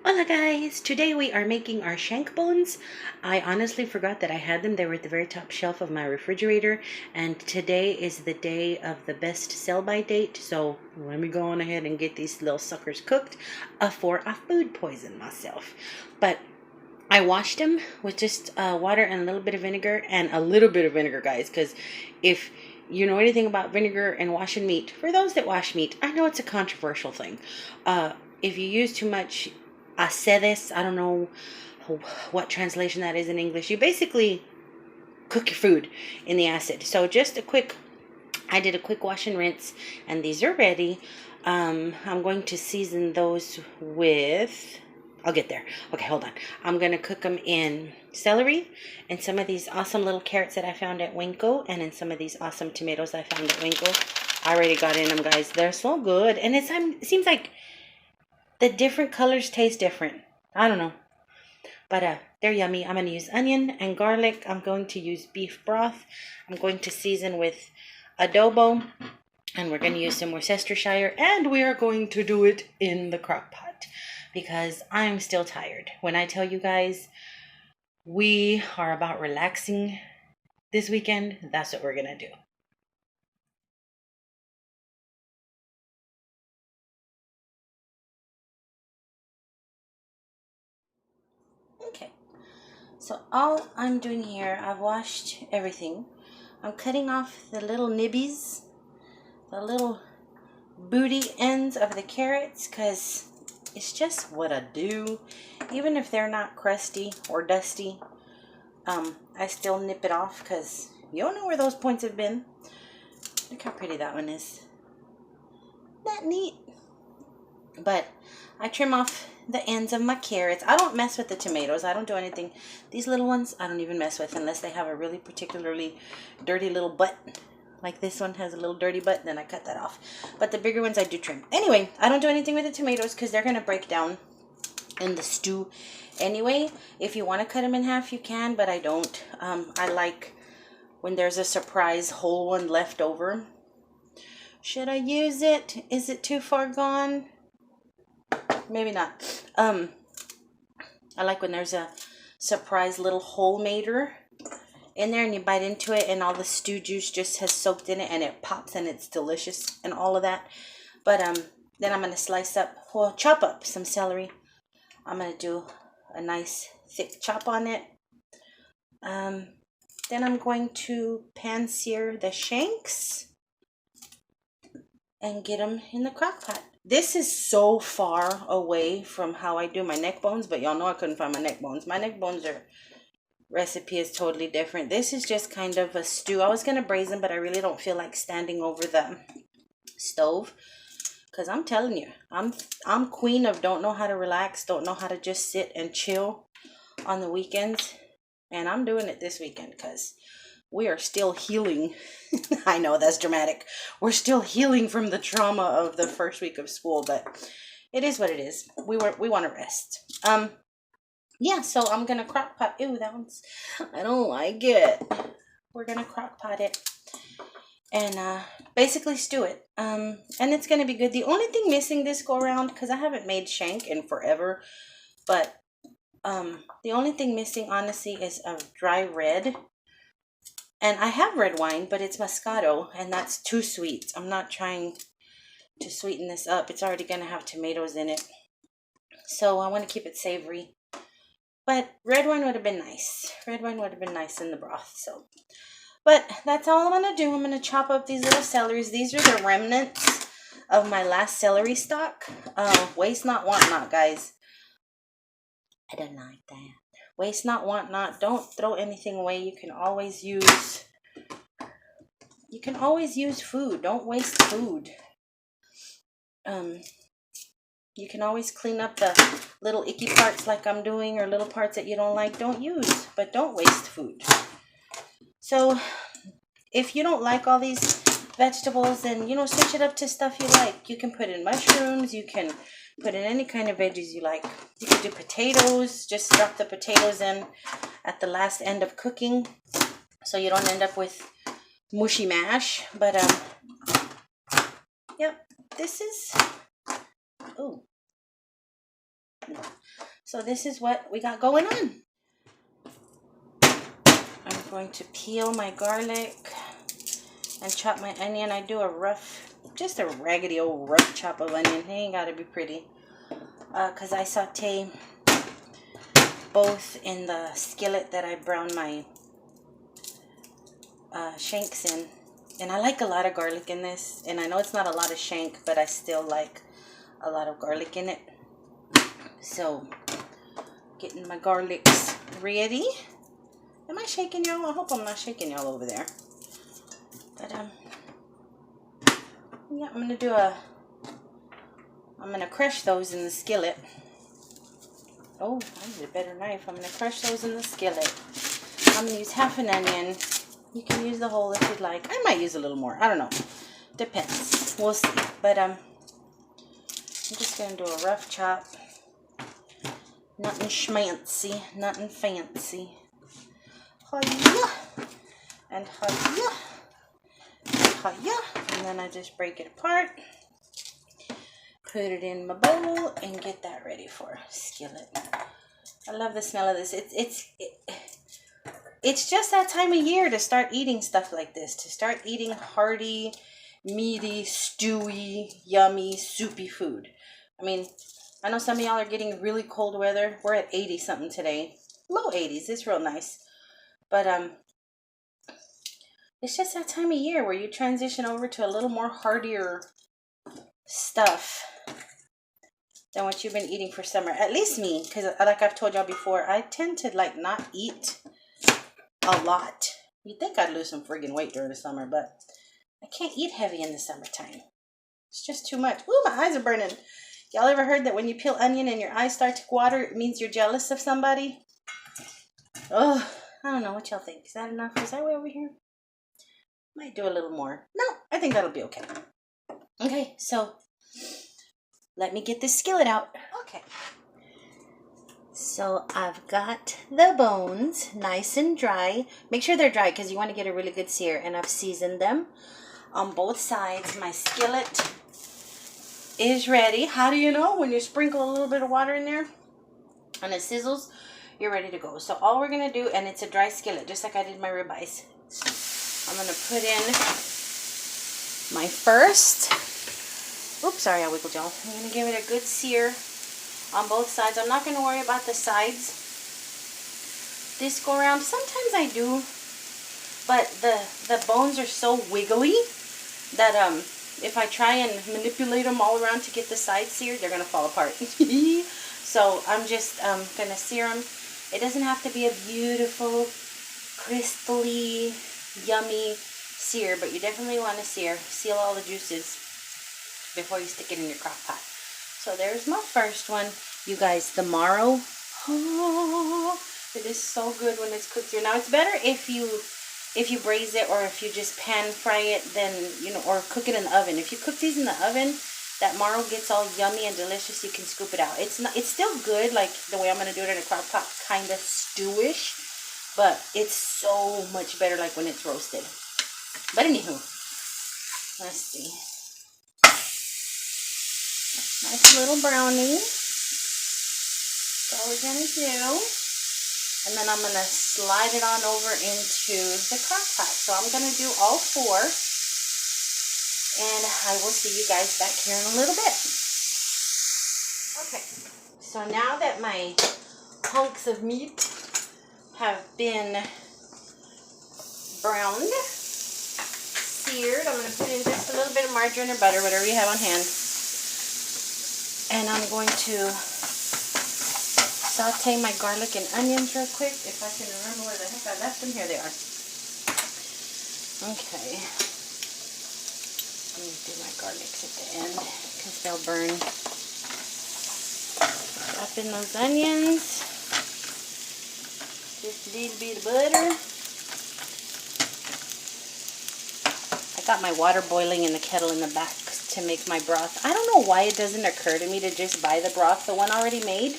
Hola guys! Today we are making our shank bones. I honestly forgot that I had them. They were at the very top shelf of my refrigerator, and today is the day of the best sell-by date, so let me go on ahead and get these little suckers cooked before I food poison myself. But I washed them with just water and a little bit of vinegar, and a little bit of vinegar, guys, because if you know anything about vinegar and washing meat, for those that wash meat, I know it's a controversial thing. If you use too much acedes, I don't know what translation that is in English. You basically cook your food in the acid. So just I did a quick wash and rinse, and these are ready. I'm going to season those with, I'll get there. Okay, hold on. I'm going to cook them in celery and some of these awesome little carrots that I found at Winco, and in some of these awesome tomatoes I found at Winco. I already got in them, guys. They're so good. And it seems like the different colors taste different. I don't know. But they're yummy. I'm going to use onion and garlic. I'm going to use beef broth. I'm going to season with adobo. And we're going to use some Worcestershire. And we are going to do it in the crock pot, because I'm still tired. When I tell you guys we are about relaxing this weekend, that's what we're going to do. Okay. So all I'm doing here, I've washed everything. I'm cutting off the little nibbies, the little booty ends of the carrots, because it's just what I do. Even if they're not crusty or dusty, I still nip it off, because you don't know where those points have been. Look how pretty that one is. Isn't that neat? But I trim off the ends of my carrots. I don't mess with the tomatoes. I don't do anything. These little ones, I don't even mess with unless they have a really particularly dirty little butt. Like this one has a little dirty butt, then I cut that off. But the bigger ones I do trim. Anyway, I don't do anything with the tomatoes because they're going to break down in the stew anyway. If you want to cut them in half, you can, but I don't. I like when there's a surprise whole one left over. Should I use it? Is it too far gone? Maybe not. I like when there's a surprise little whole-mater in there and you bite into it and all the stew juice just has soaked in it and it pops and it's delicious and all of that. But then I'm going to chop up some celery. I'm going to do a nice thick chop on it. Then I'm going to pan sear the shanks and get them in the crock pot. This is so far away from how I do my neck bones, but y'all know I couldn't find my neck bones. My neck bones recipe is totally different. This is just kind of a stew. I was going to braise them, but I really don't feel like standing over the stove, because I'm telling you, I'm queen of don't know how to relax, don't know how to just sit and chill on the weekends, and I'm doing it this weekend because we are still healing. I know that's dramatic. We're still healing from the trauma of the first week of school, but it is what it is. We want to rest. Yeah, so I'm gonna crock pot. Ew, that one's, I don't like it. We're gonna crock pot it and basically stew it. And it's gonna be good. The only thing missing this go around, because I haven't made shank in forever, but the only thing missing honestly is a dry red. And I have red wine, but it's Moscato, and that's too sweet. I'm not trying to sweeten this up. It's already going to have tomatoes in it. So I want to keep it savory. But red wine would have been nice. Red wine would have been nice in the broth. But that's all I'm going to do. I'm going to chop up these little celeries. These are the remnants of my last celery stock. Waste not, want not, guys. I don't like that. Waste not, want not. Don't throw anything away. You can always use food. Don't waste food. You can always clean up the little icky parts like I'm doing, or little parts that you don't like. Don't use, but don't waste food. So if you don't like all these vegetables, then, switch it up to stuff you like. You can put in mushrooms. You can put in any kind of veggies you like. You can do potatoes. Just drop the potatoes in at the last end of cooking, so you don't end up with mushy mash. But yep, this is, ooh, So this is what we got going on. I'm going to peel my garlic and chop my onion. I do a rough, just a raggedy old rough chop of onion. It ain't gotta be pretty. Because I saute both in the skillet that I brown my shanks in. And I like a lot of garlic in this. And I know it's not a lot of shank, but I still like a lot of garlic in it. So, getting my garlics ready. Am I shaking y'all? I hope I'm not shaking y'all over there. But, yeah, I'm gonna crush those in the skillet. Oh, I need a better knife. I'm gonna crush those in the skillet. I'm gonna use half an onion. You can use the whole if you'd like. I might use a little more. I don't know. Depends. We'll see. But, I'm just gonna do a rough chop. Nothing schmancy. Nothing fancy. Hiya. And hiya. Hiya. And then I just break it apart. Put it in my bowl and get that ready for skillet. I love the smell of this. It's just that time of year to start eating stuff like this. To start eating hearty, meaty, stewy, yummy, soupy food. I mean, I know some of y'all are getting really cold weather. We're at 80 something today. Low 80s. It's real nice. But it's just that time of year where you transition over to a little more heartier stuff than what you've been eating for summer. At least me, because like I've told y'all before, I tend to like not eat a lot. You'd think I'd lose some friggin' weight during the summer, but I can't eat heavy in the summertime. It's just too much. Ooh, my eyes are burning. Y'all ever heard that when you peel onion and your eyes start to water, it means you're jealous of somebody? Oh, I don't know what y'all think. Is that enough? Is that way over here? Might do a little more. No, I think that'll be okay. Okay, so let me get this skillet out. Okay. So I've got the bones nice and dry. Make sure they're dry because you want to get a really good sear. And I've seasoned them on both sides. My skillet is ready. How do you know? When you sprinkle a little bit of water in there and it sizzles, you're ready to go. So all we're going to do, and it's a dry skillet, just like I did my ribeyes. I'm going to put in my first, oops, sorry, I wiggled y'all. I'm going to give it a good sear on both sides. I'm not going to worry about the sides this go around. Sometimes I do, but the bones are so wiggly that if I try and manipulate them all around to get the sides seared, they're going to fall apart. So I'm just going to sear them. It doesn't have to be a beautiful, crystally, yummy sear, but you definitely want to seal all the juices before you stick it in your crock pot. So there's my first one. You guys, the marrow, oh, it is so good when it's cooked through. Now it's better if you braise it or if you just pan fry it, then, you know, or cook it in the oven. If you cook these in the oven, that marrow gets all yummy and delicious. You can scoop it out. It's still good, like the way I'm going to do it in a crock pot, kind of stewish, but it's so much better like when it's roasted. But anywho, let's see. Nice little brownie. That's all we're going to do. And then I'm going to slide it on over into the crock pot. So I'm going to do all four. And I will see you guys back here in a little bit. Okay. So now that my hunks of meat have been browned, seared, I'm going to put in just a little bit of margarine or butter, whatever you have on hand. And I'm going to saute my garlic and onions real quick. If I can remember where the heck I left them. Here they are. Okay. Let me do my garlics at the end because they'll burn. Drop in those onions. Just a little bit of butter. I got my water boiling in the kettle in the back to make my broth. I don't know why it doesn't occur to me to just buy the broth, the one already made.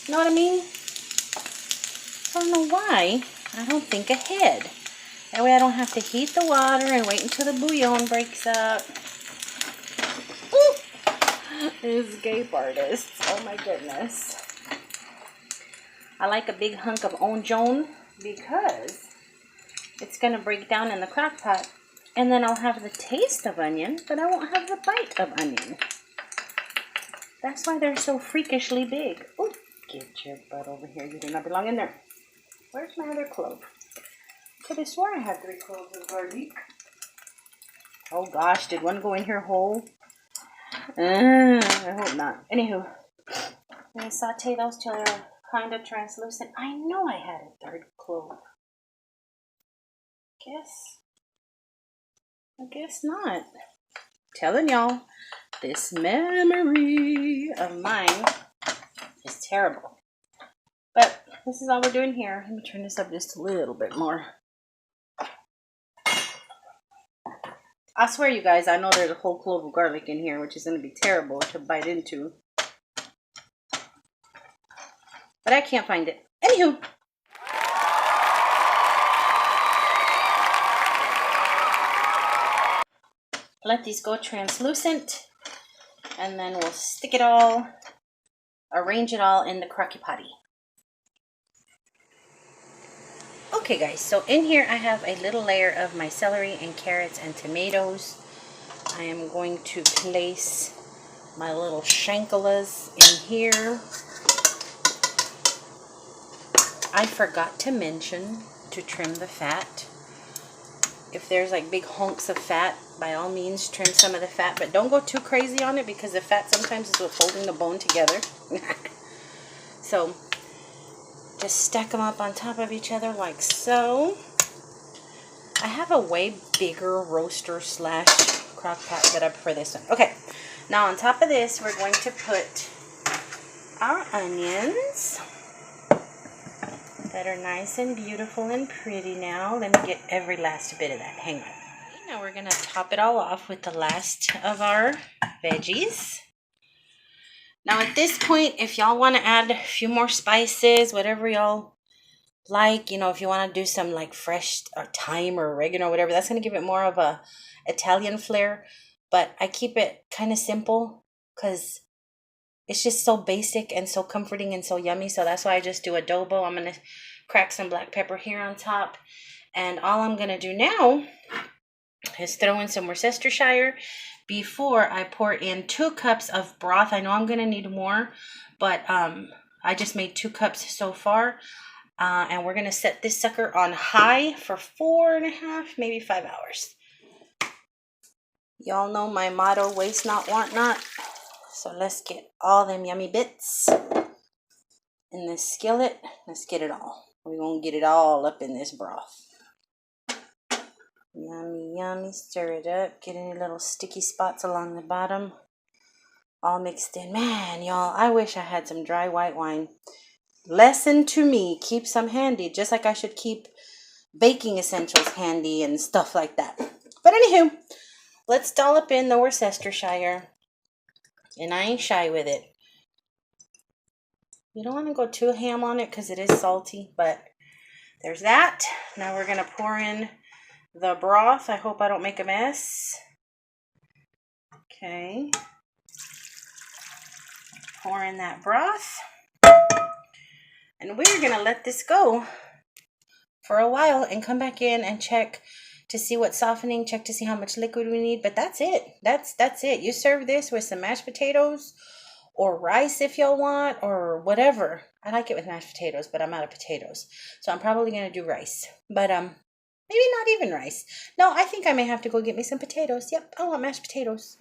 You know what I mean? I don't know why. I don't think ahead. That way I don't have to heat the water and wait until the bouillon breaks up. Ooh! Escape artists. Oh my goodness. I like a big hunk of onion because it's going to break down in the crock pot. And then I'll have the taste of onion, but I won't have the bite of onion. That's why they're so freakishly big. Ooh, get your butt over here. You do not belong in there. Where's my other clove? Could have swore I had 3 cloves of garlic. Oh gosh, did one go in here whole? I hope not. Anywho, I'm going to saute those till they're kind of translucent. I know I had a 3rd clove. I guess not. Telling y'all, this memory of mine is terrible. But this is all we're doing here. Let me turn this up just a little bit more. I swear, you guys, I know there's a whole clove of garlic in here, which is going to be terrible to bite into. But I can't find it. Anywho. Let these go translucent. And then we'll stick it all, arrange it all in the crocky potty. Okay guys, so in here I have a little layer of my celery and carrots and tomatoes. I am going to place my little shankalas in here. I forgot to mention to trim the fat. If there's like big hunks of fat, by all means trim some of the fat, but don't go too crazy on it because the fat sometimes is what's holding the bone together. So just stack them up on top of each other like so. I have a way bigger roaster slash crock pot, but I prefer this one. Okay, now on top of this, we're going to put our onions that are nice and beautiful and pretty now. Let me get every last bit of that. Hang on. Okay, now we're going to top it all off with the last of our veggies. Now at this point, if y'all want to add a few more spices, whatever y'all like, you know, if you want to do some like fresh or thyme or oregano or whatever, that's going to give it more of a Italian flair. But I keep it kind of simple because it's just so basic and so comforting and so yummy. So that's why I just do adobo. I'm going to crack some black pepper here on top. And all I'm going to do now is throw in some Worcestershire before I pour in 2 cups of broth. I know I'm going to need more, but I just made 2 cups so far. And we're going to set this sucker on high for 4.5, maybe 5 hours. Y'all know my motto, waste not, want not. So let's get all them yummy bits in this skillet. Let's get it all. We're going to get it all up in this broth. Yummy, yummy. Stir it up. Get any little sticky spots along the bottom. All mixed in. Man, y'all, I wish I had some dry white wine. Lesson to me, keep some handy. Just like I should keep baking essentials handy and stuff like that. But anywho, let's dollop in the Worcestershire. And I ain't shy with it. You don't want to go too ham on it because it is salty. But there's that. Now we're going to pour in the broth. I hope I don't make a mess. Okay. Pour in that broth. And we're going to let this go for a while and come back in and check to see what's softening, check to see how much liquid we need. But that's it. That's it. You serve this with some mashed potatoes or rice if y'all want or whatever. I like it with mashed potatoes, but I'm out of potatoes. So I'm probably going to do rice. But maybe not even rice. No, I think I may have to go get me some potatoes. Yep, I want mashed potatoes.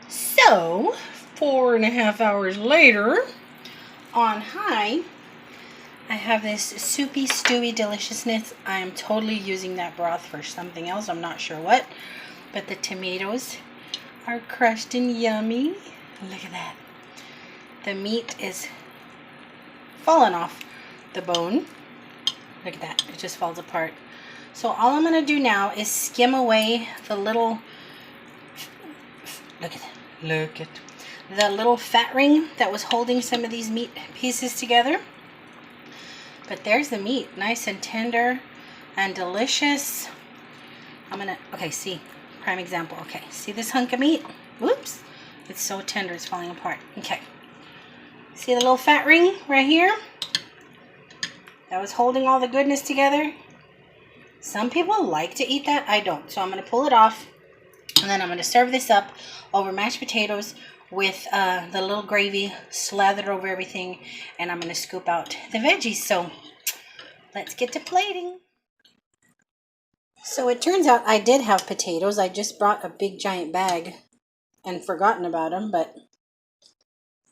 So, 4.5 hours later, on high, I have this soupy, stewy deliciousness. I am totally using that broth for something else. I'm not sure what. But the tomatoes are crushed and yummy. Look at that. The meat is falling off the bone. Look at that. It just falls apart. So all I'm going to do now is skim away the little, look at that. Look at the little fat ring that was holding some of these meat pieces together. But there's the meat, nice and tender and delicious. I'm gonna, okay, see, prime example. Okay, see this hunk of meat? Whoops, it's so tender, it's falling apart. Okay, see the little fat ring right here? that was holding all the goodness together. Some people like to eat that. I don't. So I'm going to pull it off. And then I'm going to serve this up over mashed potatoes with the little gravy slathered over everything. And I'm going to scoop out the veggies. So let's get to plating. So it turns out I did have potatoes. I just brought a big giant bag and forgotten about them. But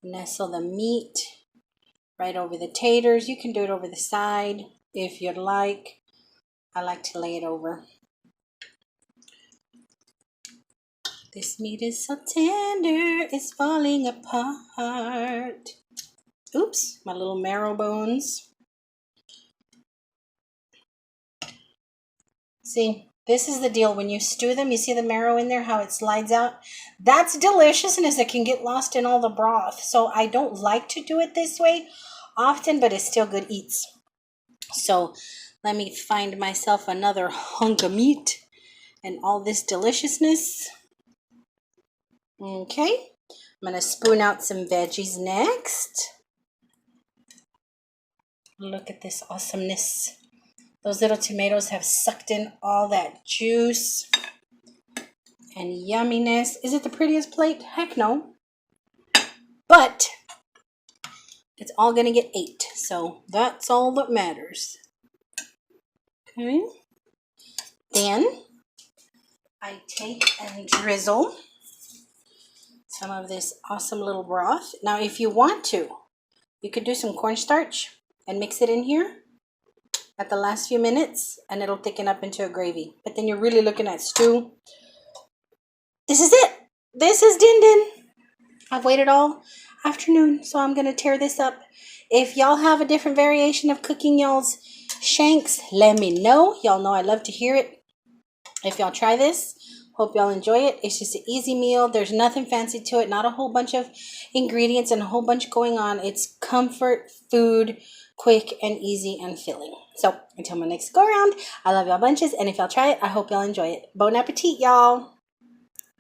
nestle the meat right over the taters. You can do it over the side if you'd like. I like to lay it over. This meat is so tender, it's falling apart. Oops, my little marrow bones. See, this is the deal. When you stew them, you see the marrow in there, how it slides out? That's deliciousness that can get lost in all the broth. So I don't like to do it this way often, but it's still good eats. So let me find myself another hunk of meat and all this deliciousness. Okay, I'm going to spoon out some veggies next. Look at this awesomeness. Those little tomatoes have sucked in all that juice and yumminess. Is it the prettiest plate? Heck no. But it's all going to get ate, so that's all that matters. Okay. Then I take and drizzle some of this awesome little broth. Now, if you want to, you could do some cornstarch and mix it in here at the last few minutes, and it'll thicken up into a gravy. But then you're really looking at stew. This is it. This is din din. I've waited all afternoon, so I'm going to tear this up. If y'all have a different variation of cooking y'all's shanks, let me know. Y'all know I love to hear it. If y'all try this, hope y'all enjoy it. It's just an easy meal. There's nothing fancy to it. Not a whole bunch of ingredients and a whole bunch going on. It's comfort food, quick and easy and filling. So until my next go around, I love y'all bunches. And if y'all try it, I hope y'all enjoy it. Bon appetit, y'all.